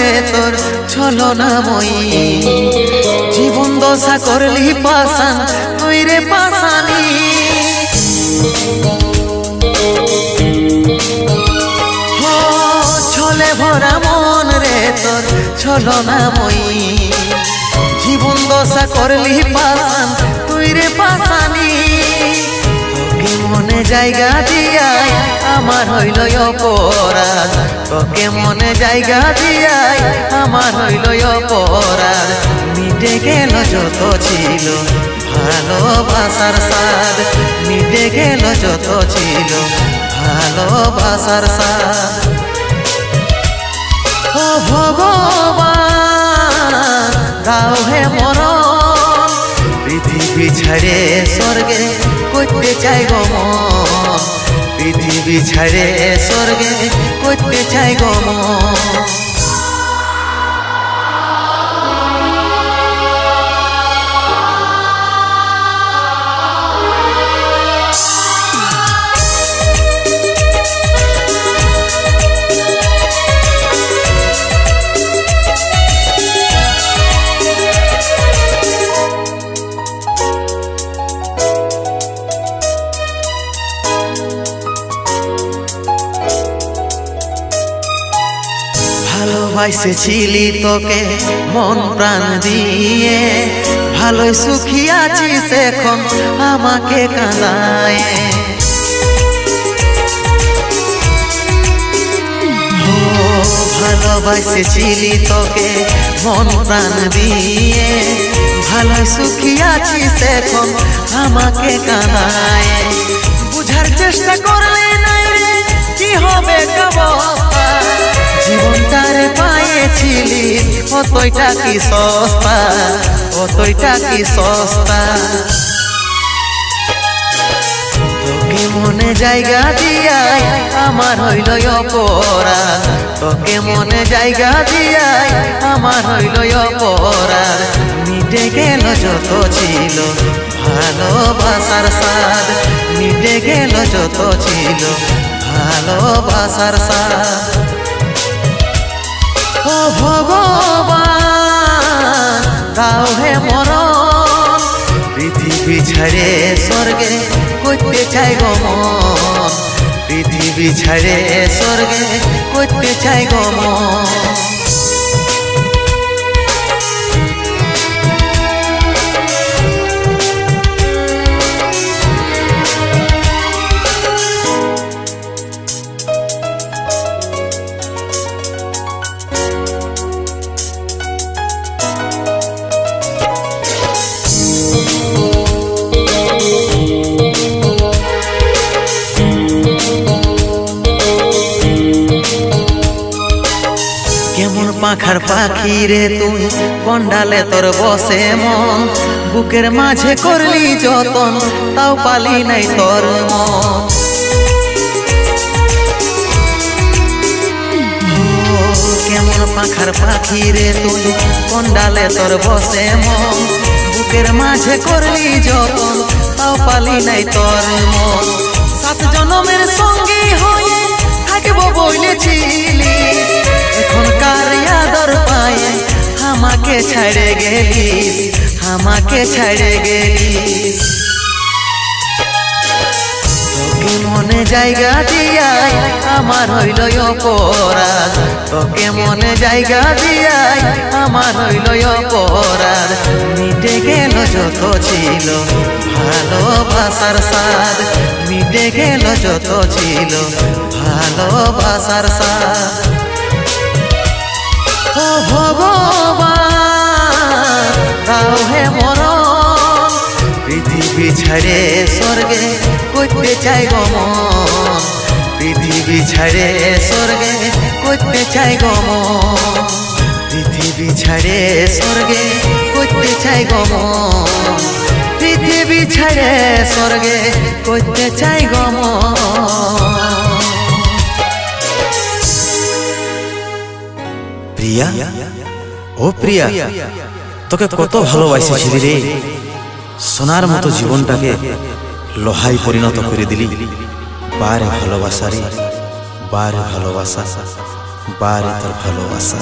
রে তোর ছলনাময়ী। জীবন দশা করলি পাশান তুই রে পাশানি। ছলে ভরা মন রে তোর ছলনাময়ী। জীবন দশা করলি পাশান তুই রে পাশানি। তোকে মনে জায়গা দিয়াই আমার হইল অপরাধ। তোকে মনে জায়গা দিয়াই আমার হইল অপরাধ। মিটে গেল যত ছিল ভালোবাসার স্বাদ। মিটে গেল যত ছিল ভালোবাসার স্বাদ। ও ভগবান দাও হে মরণ। পৃথিবী ছেড়ে স্বর্গে করতে চাই গো মন। পৃথিবী ছেড়ে স্বর্গে করতে চাই গো মন। ভালোবাসেছিলি তোকে মন প্রাণ দিয়ে। ভালোই সুখী আছিস এখন আমাকে কাঁদায়। ভালোবাসেছিলি তোকে মন প্রাণ দিয়ে। ভালোই সুখী আছিস এখন আমাকে কাঁদায়। বুঝার চেষ্টা করলে নাই রে কি হবে অবস্থা। জীবনটারে পাইছিলি কতইটা কি সস্তা। কতইটা কি সস্তা। তোকে মনে জায়গা দিয়াই আমার হইল অপরাধ। তোকে মনে জায়গা দিয়াই আমার হইল অপরাধ। মিটে গেল যত ছিল ভালোবাসার স্বাদ। মিটে গেল যত ছিল ভালোবাসার স্বাদ। ও ভগবান দাও হে মরণ। পৃথিবী ছেড়ে স্বর্গে করতে চাই গো মন। পৃথিবী ছেড়ে স্বর্গে করতে চাই গো মন। কেমন পাখার পাখি রে তুই কন্ডালে তোর বসে মন। বুকের মাঝে করলি যতন তাও পালি নাই তোর মন। কেমন পাখার পাখি রে তুই কন্ডালে তোর বসে মন। বুকের মাঝে করলি যতন তাও পালি নাই তোর মন। 7 জনমের সঙ্গী হয়ে থাকবো বলেছিলি। এখনকার আদর পায়ে আমাকে ছেড়ে গেলিস। আমাকে ছেড়ে গেলিস। তোকে মনে জায়গা দিয়াই আমার হইল অপরাধ। তোকে মনে জায়গা দিয়াই আমার হইল অপরাধ। মিটে গেল যত ছিল ভালোবাসার স্বাদ। মিটে গেল যত ছিল ভালোবাসার স্বাদ। ও ভগবান দাও হে মরণ। পৃথিবী ছেড়ে স্বর্গে করতে চাই গো মন। পৃথিবী ছেড়ে স্বর্গে করতে চাই গো মন। পৃথিবী ছেড়ে স্বর্গে করতে চাই গো মন। পৃথিবী ছেড়ে স্বর্গে করতে চাই গো মন। প্রিয়া, ও প্রিয়া, তোকে কত ভালোবাসিছিলি রে। সোনার মতো জীবনটাকে লোহায় পরিণত করে দিলি। বারে ভালোবাসা রে, বারে ভালোবাসা। বারে তোর ভালোবাসা